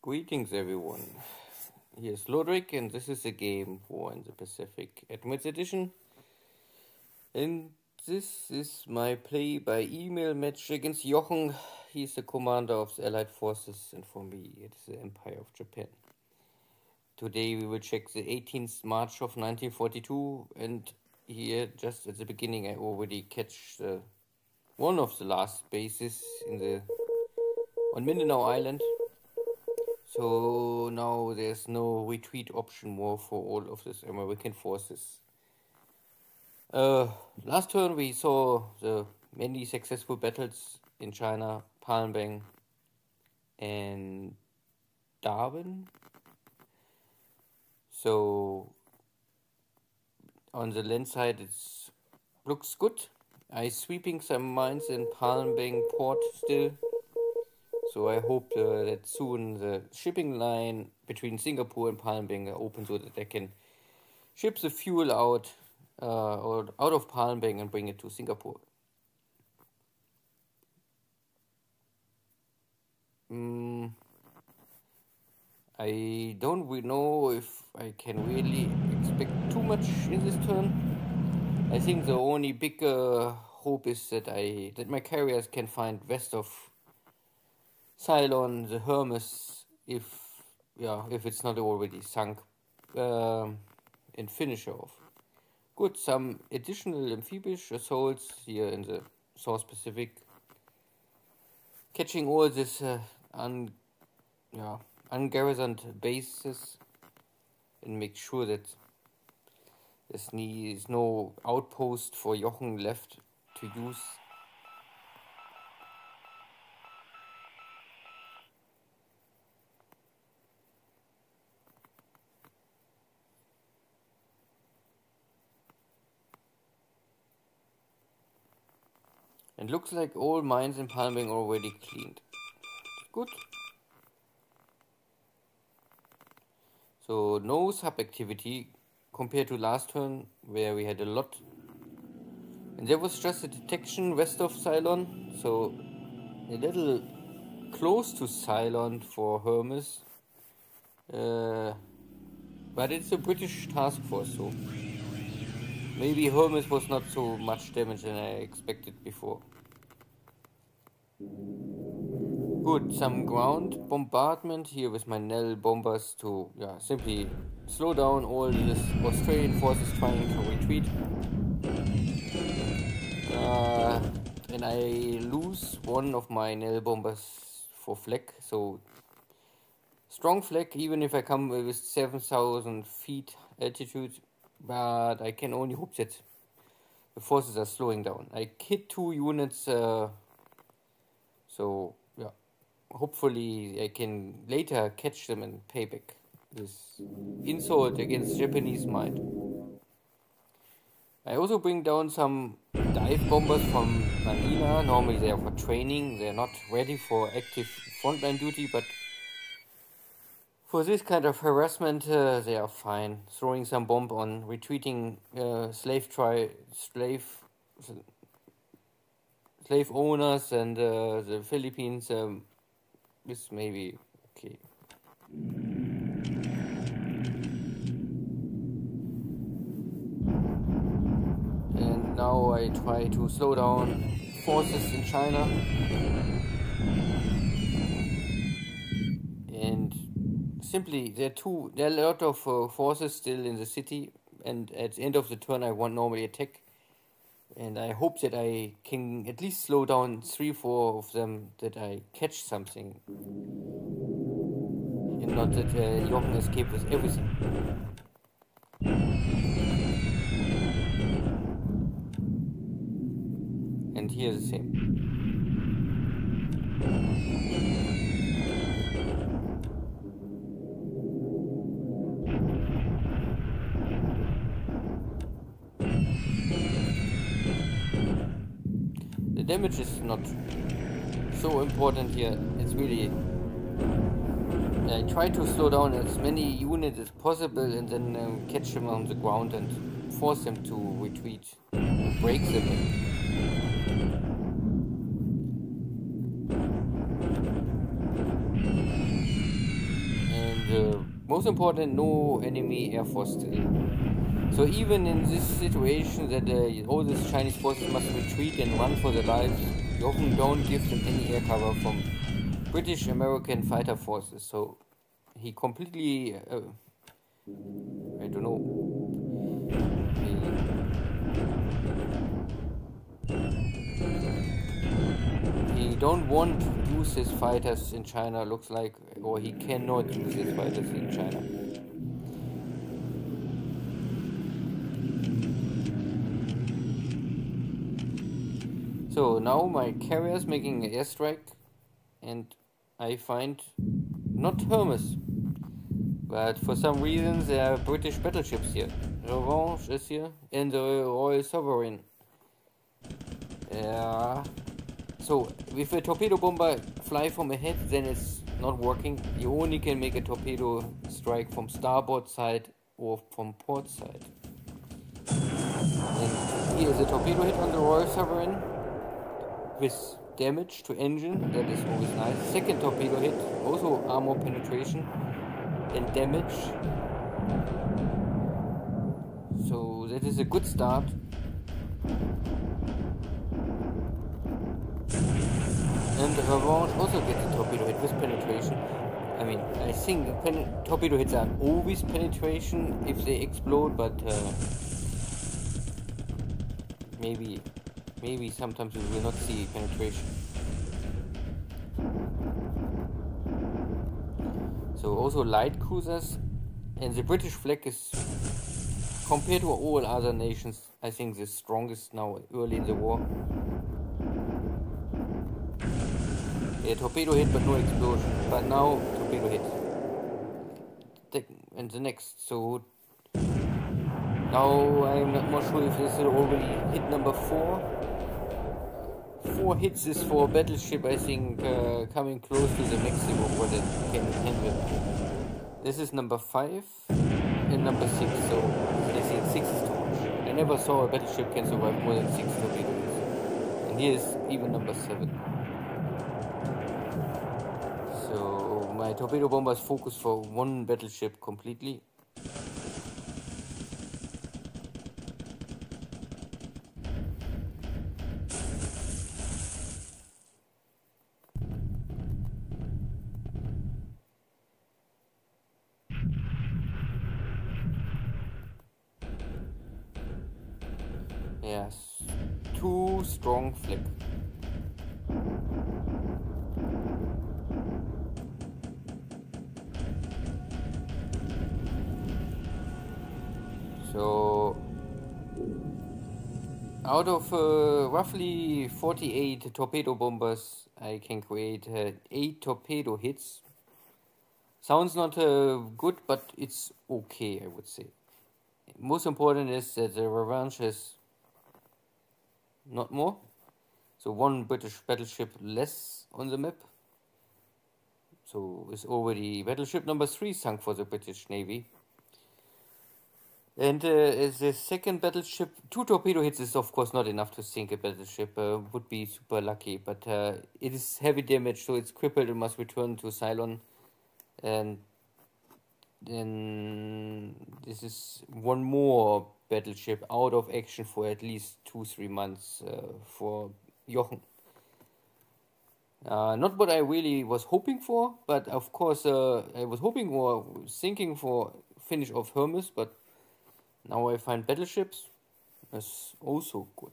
Greetings, everyone. Here's Lodrik, and this is a game War in the Pacific Admits Edition. And this is my play by email match against Jochen. He's the commander of the Allied forces, and for me, it's the Empire of Japan. Today we will check the 18th March of 1942, and here, just at the beginning, I already catch one of the last bases on Mindanao Island. So now there's no retreat option more for all of these American forces. Last turn we saw the many successful battles in China, Palembang and Darwin. So on the land side it looks good. I'm sweeping some mines in Palembang port still. So I hope that soon the shipping line between Singapore and Palembang are open so that I can ship the fuel out of Palembang and bring it to Singapore. I don't really know if I can really expect too much in this turn. I think the only big hope is that my carriers can find west of Ceylon the Hermes, if it's not already sunk, and finish off. Good, some additional amphibious assaults here in the South Pacific, catching all this ungarrisoned bases, and make sure that there's no outpost for Jochen left to use. And looks like all mines in Palembang already cleaned. Good. So no sub-activity compared to last turn where we had a lot. And there was just a detection west of Ceylon. So a little close to Ceylon for Hermes. But it's a British task force, so maybe Hermes was not so much damage than I expected before. Good, some ground bombardment here with my Nell bombers to simply slow down all these Australian forces trying to retreat. And I lose one of my Nell bombers for flak, so strong flak even if I come with 7,000 feet altitude. But I can only hope that the forces are slowing down. I hit 2 units, so hopefully I can later catch them and pay back this insult against Japanese mind. I also bring down some dive bombers from Manila. Normally they are for training, they're not ready for active frontline duty, but for this kind of harassment, they are fine. Throwing some bomb on retreating slave owners and the Philippines is maybe okay. And now I try to slow down forces in China. And simply, there are a lot of forces still in the city, and at the end of the turn I won't normally attack. And I hope that I can at least slow down 3-4 of them, that I catch something. And not that Jochen escaped with everything. And here the same. The damage is not so important here. It's really, I try to slow down as many units as possible and then catch them on the ground and force them to retreat, break them. most important, no enemy air force still. So even in this situation that all these Chinese forces must retreat and run for their lives, you often don't give them any air cover from British American fighter forces. So he completely, I don't know, he don't want to use his fighters in China, looks like, or he cannot use his fighters in China. So now my carrier is making an airstrike, and I find not Hermes, but for some reason there are British battleships here. Revanche is here, and the Royal Sovereign. Yeah. So if a torpedo bomber fly from ahead, then it's not working. You only can make a torpedo strike from starboard side or from port side. And here is a torpedo hit on the Royal Sovereign with damage to engine. That is always nice. Second torpedo hit, also armor penetration and damage. So that is a good start. And the Revanche also gets a torpedo hit with penetration. I mean, I think torpedo hits are always penetration if they explode, but maybe sometimes we will not see penetration. So also light cruisers, and the British flag is, compared to all other nations, I think the strongest now early in the war. Yeah, torpedo hit but no explosion, but now torpedo hit. And the next, so now I'm not more sure if this is already hit number 4. 4 hits is for a battleship, I think, coming close to the maximum what it can handle. This is number 5 and number 6, so I think 6 is too much. I never saw a battleship can survive more than 6 torpedoes. And here is even number 7. So my torpedo bombers focus for one battleship completely. Yes, too strong flick. So out of roughly 48 torpedo bombers, I can create 8 torpedo hits. Sounds not good, but it's okay, I would say. Most important is that the Revanche is not more. So one British battleship less on the map. So it's already battleship number 3 sunk for the British Navy. And as the second battleship, 2 torpedo hits is of course not enough to sink a battleship. Would be super lucky, but it is heavy damage, so it's crippled and must return to Ceylon. And then this is one more battleship out of action for at least 2-3 months for Jochen. Not what I really was hoping for, but of course I was hoping or thinking for finish of Hermes, but now I find battleships. That's also good.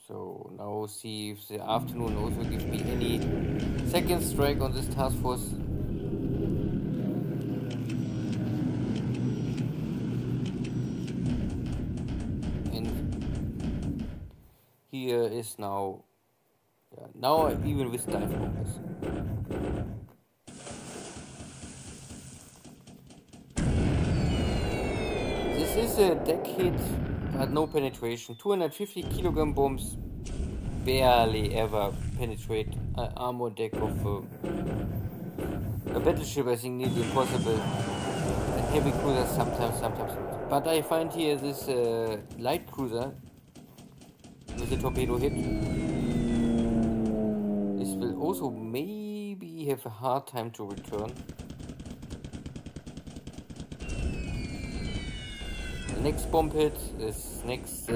So now see if the afternoon also gives me any second strike on this task force. here is now, now even with dive bombers. This is a deck hit, but no penetration. 250 kilogram bombs barely ever penetrate an armor deck of a battleship. I think nearly impossible. And heavy cruisers sometimes not. But I find here this light cruiser with a torpedo hit. This will also maybe have a hard time to return. The next bomb hit is next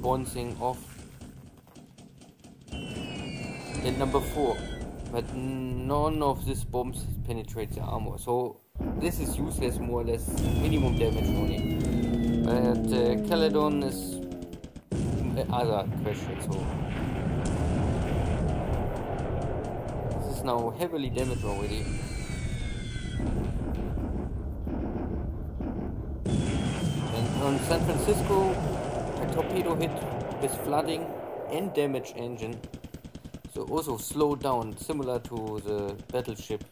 bouncing off. And number 4. But none of these bombs penetrates the armor. So this is useless, more or less minimum damage only. But Caledon is other question. So this is now heavily damaged already. And on San Francisco, a torpedo hit with flooding and damage engine. So also slowed down, similar to the battleship.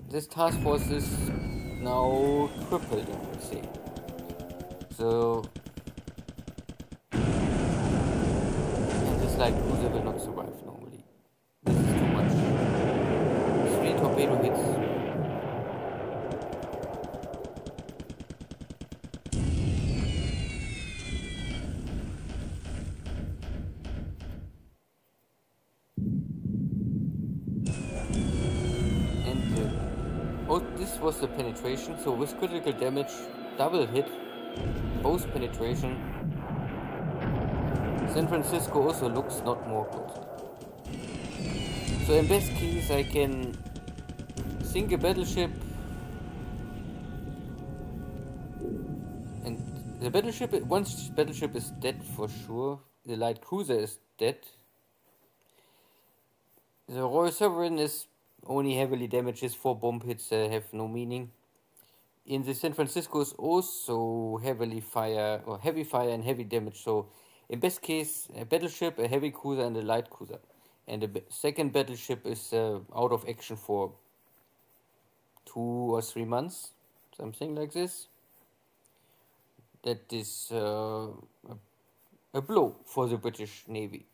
This task force is now crippled, I would say. So, and this light cruiser will not survive normally. This is too much. 3 torpedo hits. This was the penetration, so with critical damage, double hit, both penetration. San Francisco also looks not more good. So in best case I can sink a battleship, and the battleship, once battleship is dead for sure, the light cruiser is dead. The Royal Sovereign is only heavily damaged. 4 bomb hits have no meaning. In the San Francisco is also heavy fire and heavy damage. So in best case, a battleship, a heavy cruiser and a light cruiser. And the second battleship is out of action for 2 or 3 months, something like this. That is a blow for the British Navy.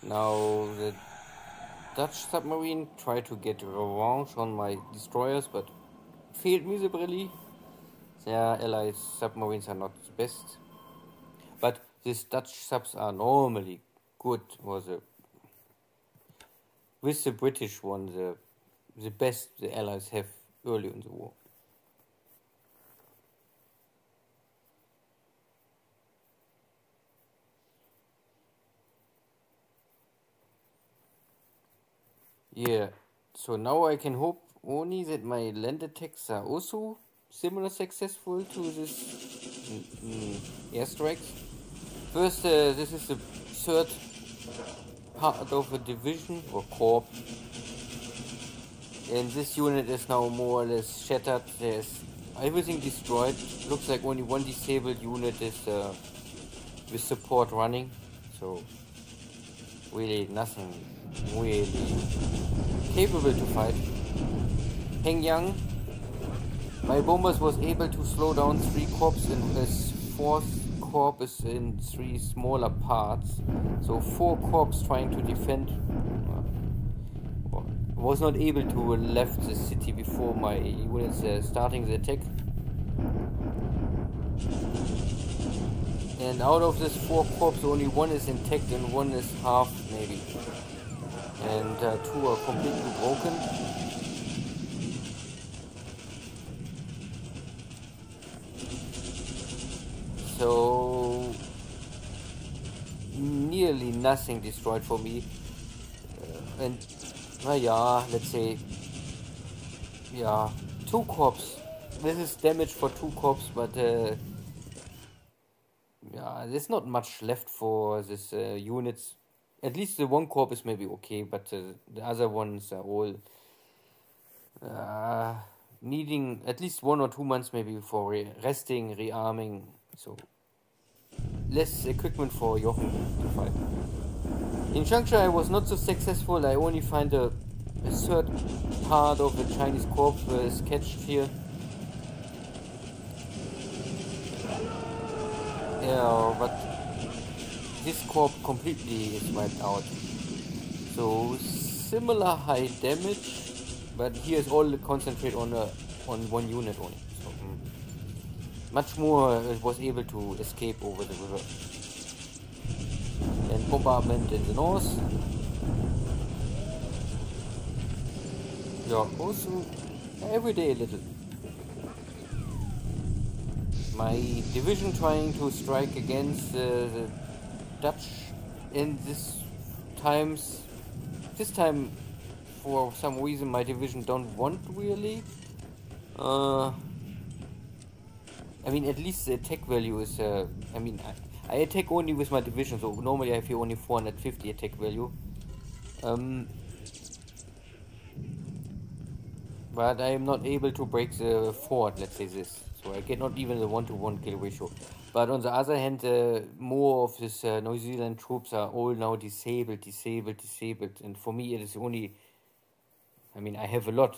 Now the Dutch submarine tried to get revenge on my destroyers, but failed miserably. Their allies submarines are not the best, but these Dutch subs are normally good, or with the British one, the best the allies have early in the war. Yeah, so now I can hope only that my land attacks are also similar successful to this airstrikes. First, this is the 3rd part of a division or corps, and this unit is now more or less shattered. There's everything destroyed. Looks like only 1 disabled unit is with support running, so really nothing really capable to fight. Hengyang, my bombers was able to slow down 3 corps, and his 4th corps is in 3 smaller parts. So 4 corps trying to defend was not able to left the city before my units starting the attack. And out of this 4 corps, only 1 is intact and 1 is half maybe. And 2 are completely broken. So nearly nothing destroyed for me. And, yeah, let's say, yeah, 2 corps. This is damage for 2 corps, but yeah, there's not much left for this units. At least the 1 corps is maybe okay, but the other ones are all needing at least 1 or 2 months maybe for resting, rearming. So less equipment for Jochen to fight. In Changsha I was not so successful. I only find a third part of the Chinese corps sketched here. Yeah, but this corps completely is wiped out. So similar high damage, but here's all concentrate on 1 unit only. So much more was able to escape over the river. And bombardment in the north. Yeah, also every day a little. My division trying to strike against the Dutch in this time for some reason my division don't want really. I mean, at least the attack value is I mean, I attack only with my division, so normally I have here only 450 attack value. But I am not able to break the fort, let's say this. So I get not even the 1-to-1 kill ratio. But on the other hand, more of this New Zealand troops are all now disabled. And for me it is only, I mean, I have a lot,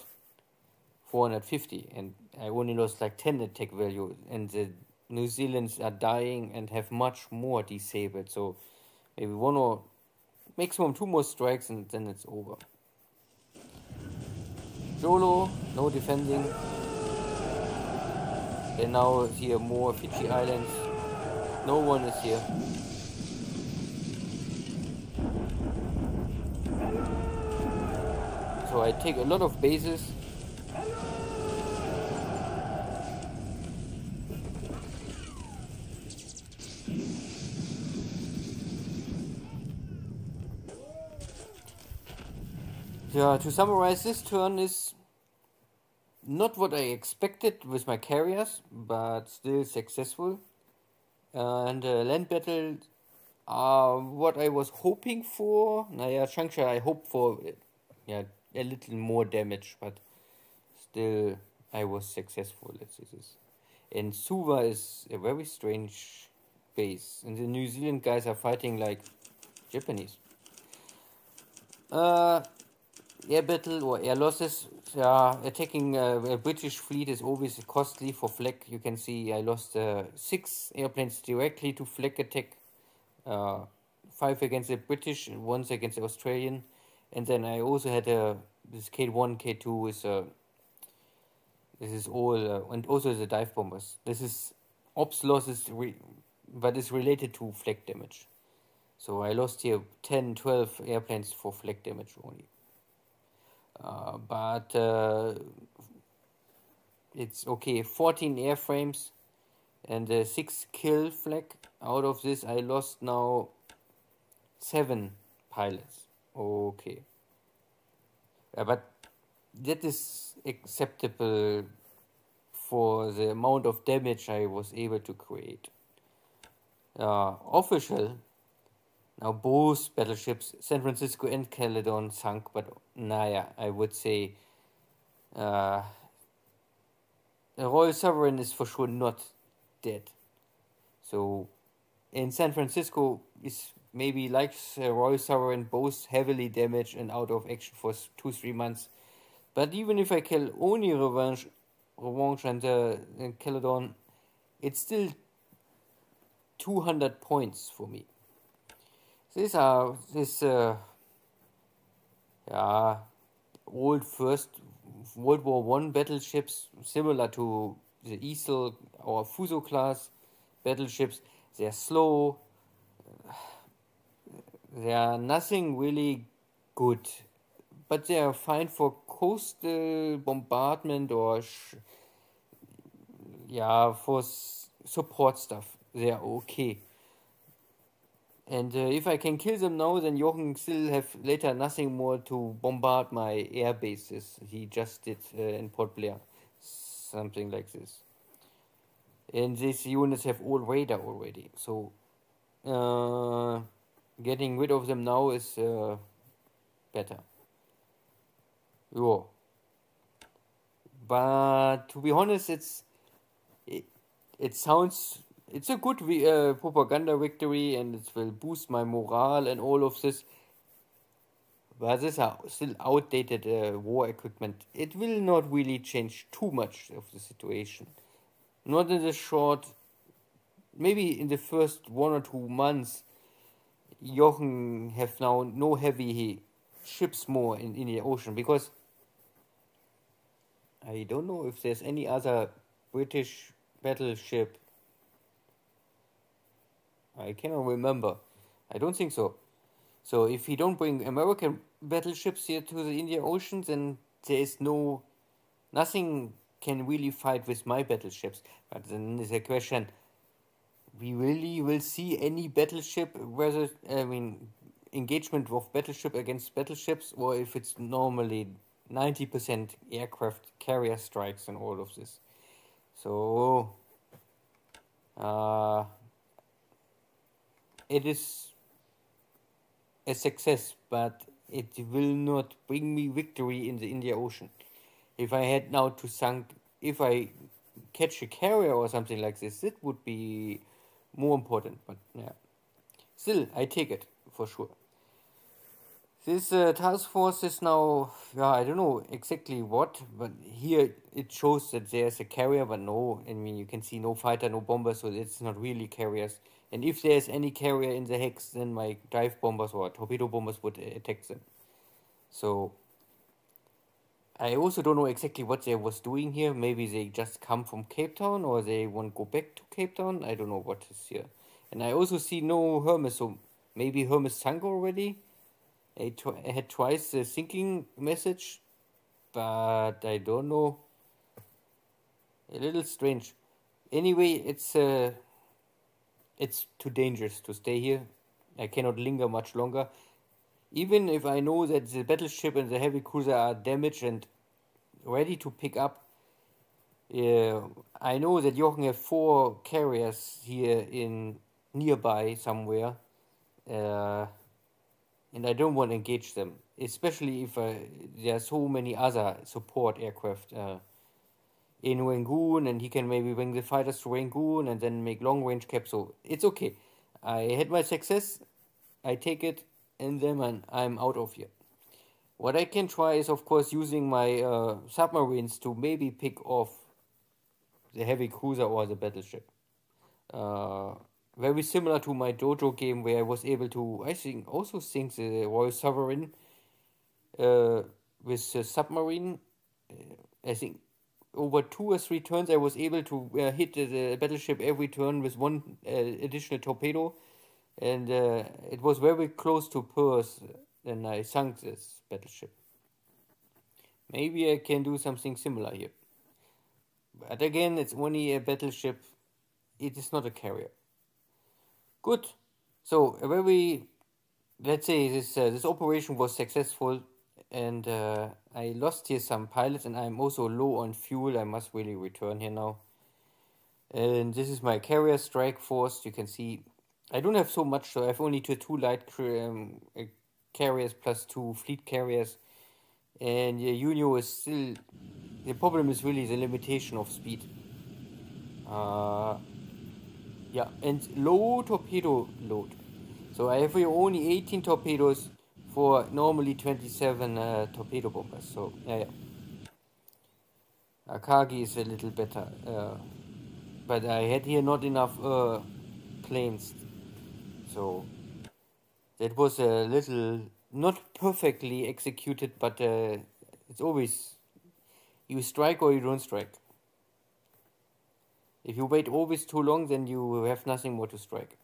450, and I only lost like 10 attack value. And the New Zealanders are dying and have much more disabled. So maybe 1 or maximum 2 more strikes and then it's over. Jolo, no defending. And now here more Fiji Islands. No one is here. So I take a lot of bases. Yeah, to summarize, this turn is not what I expected with my carriers, but still successful. And land battle are what I was hoping for. Naja, Changsha I hope for a little more damage, but still I was successful, let's say this. And Suva is a very strange base, and the New Zealand guys are fighting like Japanese. Air battle or air losses. Yeah, attacking a British fleet is always costly for flak. You can see I lost 6 airplanes directly to flak attack. 5 against the British and 1 against the Australian. And then I also had this K1, K2 is this is all, and also the dive bombers. This is ops losses, but it's related to flak damage. So I lost here 10, 12 airplanes for flak damage only. But it's okay, 14 airframes and 6 kill flak. Out of this I lost now 7 pilots. Okay. But that is acceptable for the amount of damage I was able to create. Official. Now both battleships, San Francisco and Caledon, sunk, but naja, I would say the Royal Sovereign is for sure not dead. So in San Francisco is maybe like Royal Sovereign, both heavily damaged and out of action for 2-3 months. But even if I kill only Revanche and Caledon, it's still 200 points for me. These are old First World War I battleships, similar to the Easel or Fuso class battleships. They're slow. They are nothing really good, but they are fine for coastal bombardment or for support stuff. They are okay. And if I can kill them now, then Jochen still have later nothing more to bombard my air bases. He just did in Port Blair, something like this. And these units have all radar already, so getting rid of them now is better. Yeah. But to be honest, it sounds, it's a good propaganda victory, and it will boost my morale and all of this. But these are still outdated war equipment. It will not really change too much of the situation. Not in the short, maybe in the first 1 or 2 months, Jochen have now no heavy ships more in Indian Ocean, because I don't know if there's any other British battleship. I cannot remember. I don't think so. So if we don't bring American battleships here to the Indian Ocean, then there is nothing can really fight with my battleships. But then there's a question: we really will see any battleship, whether engagement of battleship against battleships, or if it's normally 90% aircraft carrier strikes and all of this. So it is a success, but it will not bring me victory in the Indian Ocean. If I had now to if I catch a carrier or something like this, it would be more important. But yeah, still, I take it for sure. This task force is now, I don't know exactly what, but here it shows that there's a carrier, but no, you can see no fighter, no bomber, so it's not really carriers. And if there's any carrier in the hex, then my dive bombers or torpedo bombers would attack them. So I also don't know exactly what they was doing here. Maybe they just come from Cape Town, or they want to go back to Cape Town. I don't know what is here. And I also see no Hermes, so maybe Hermes sunk already. I had twice the sinking message, but I don't know. A little strange. Anyway, it's too dangerous to stay here. I cannot linger much longer. Even if I know that the battleship and the heavy cruiser are damaged and ready to pick up, I know that Jochen have 4 carriers here in nearby somewhere. And I don't want to engage them, especially if there are so many other support aircraft in Rangoon, and he can maybe bring the fighters to Rangoon and then make long-range cap. So it's okay. I had my success, I take it, and then I'm out of here. What I can try is, of course, using my submarines to maybe pick off the heavy cruiser or the battleship. Very similar to my dojo game, where I was able to, also think the Royal Sovereign with the submarine. I think over 2 or 3 turns I was able to hit the battleship every turn with 1 additional torpedo, and it was very close to Perth, and I sunk this battleship. Maybe I can do something similar here. But again, it's only a battleship. It is not a carrier. Good. So let's say this operation was successful, and I lost here some pilots, and I'm also low on fuel. I must really return here now. And this is my carrier strike force. You can see I don't have so much, so I have only 2 light carriers plus 2 fleet carriers. And Unio is still, the problem is really the limitation of speed. Yeah, and low torpedo load. So I have here only 18 torpedoes for normally 27 torpedo bombers. So yeah. Akagi is a little better, but I had here not enough planes. So that was a little not perfectly executed, but it's always you strike or you don't strike. If you wait always too long, then you have nothing more to strike.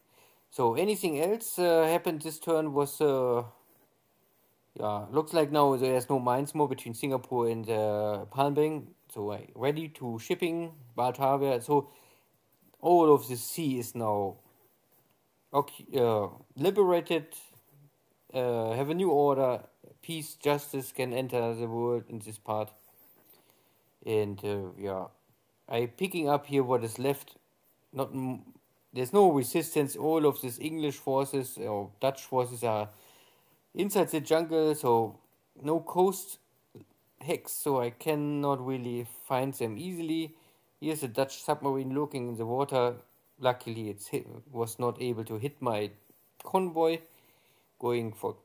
So anything else happened this turn was, looks like now there's no mines more between Singapore and Palm Bay. So ready to shipping, Batavia. So all of the sea is now liberated, have a new order, peace, justice can enter the world in this part. And yeah, I picking up here what is left. Not there's no resistance. All of these English forces or Dutch forces are inside the jungle, so no coast hex, so I cannot really find them easily. Here's a Dutch submarine looking in the water. Luckily, it was not able to hit my convoy, going for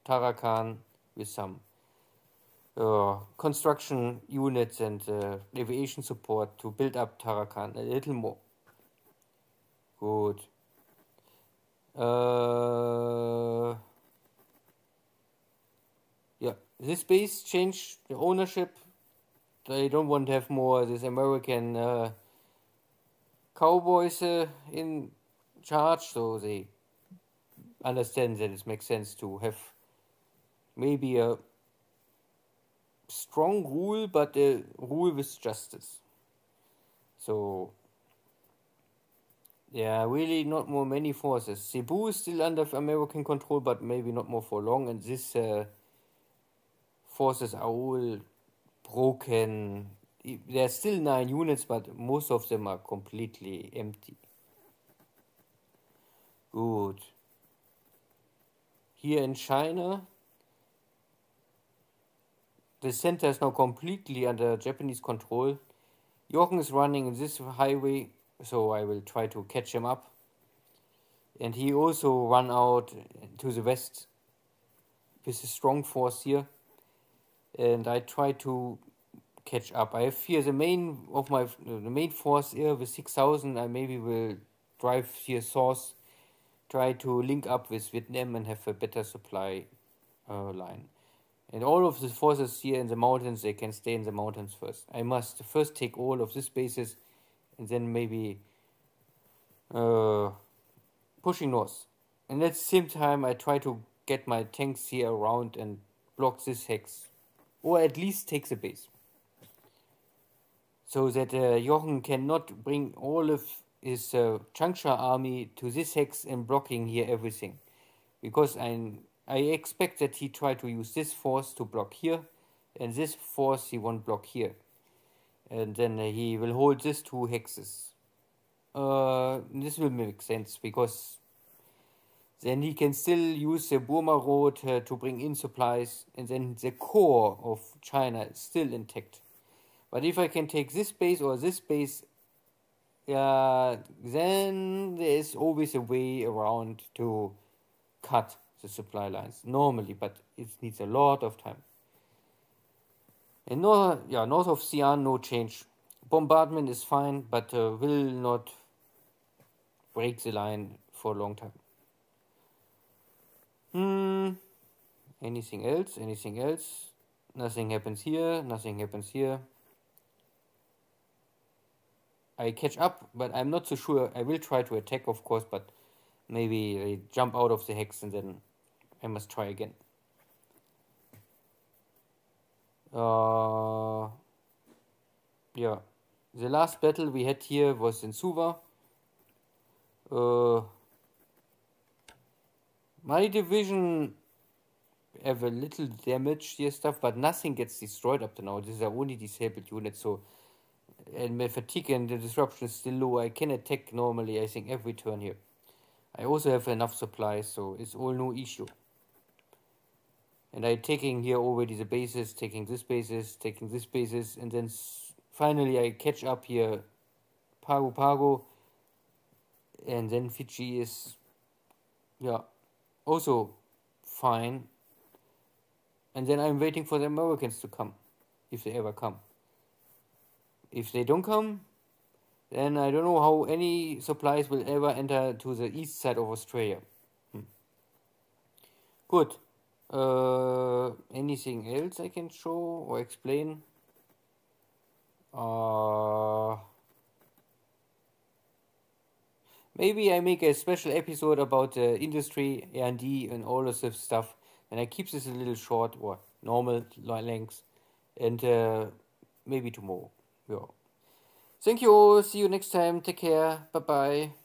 Tarakan with some construction units and aviation support to build up Tarakan a little more. Good. Yeah, this base changed the ownership. They don't want to have more this American cowboys in charge, so they understand that it makes sense to have maybe a strong rule, but a rule with justice. So yeah, really not more many forces. Cebu is still under American control, but maybe not more for long, and these forces are all broken. There are still 9 units, but most of them are completely empty. Good. Here in China, the center is now completely under Japanese control. Jochen is running in this highway, so I will try to catch him up. And he also run out to the west with a strong force here. And I try to catch up. I have here the main force here with 6,000. I maybe will drive here south, try to link up with Vietnam and have a better supply line. And all of the forces here in the mountains, they can stay in the mountains first. I must first take all of these bases and then maybe pushing north. And at the same time, I try to get my tanks here around and block this hex. Or at least take the base. So that Jochen cannot bring all of his Changsha army to this hex and blocking here everything. Because I expect that he try to use this force to block here, and this force he won't block here. And then he will hold these 2 hexes. This will make sense, because then he can still use the Burma Road to bring in supplies, and then the core of China is still intact. But if I can take this base or this base, then there is always a way around to cut the supply lines normally, but it needs a lot of time. And north of Xi'an, no change. Bombardment is fine, but will not break the line for a long time. Anything else? Anything else? Nothing happens here. Nothing happens here. I catch up, but I'm not so sure. I will try to attack, of course, but maybe they jump out of the hex and then I must try again. Yeah, the last battle we had here was in Suva. My division have a little damage here stuff, but nothing gets destroyed up to now. These are only disabled units, so and my fatigue and the disruption is still low. I can attack normally, I think, every turn here. I also have enough supplies, so it's all no issue. And I'm taking here already the bases, taking this bases, taking this bases, and then finally I catch up here Pago Pago, and then Fiji is, yeah, also fine. And then I'm waiting for the Americans to come, if they ever come. If they don't come, then I don't know how any supplies will ever enter to the east side of Australia. Good. Anything else I can show or explain? Maybe I make a special episode about industry, R&D, and all of this stuff. And I keep this a little short or normal length. And maybe tomorrow. Yeah. Thank you all. See you next time. Take care. Bye-bye.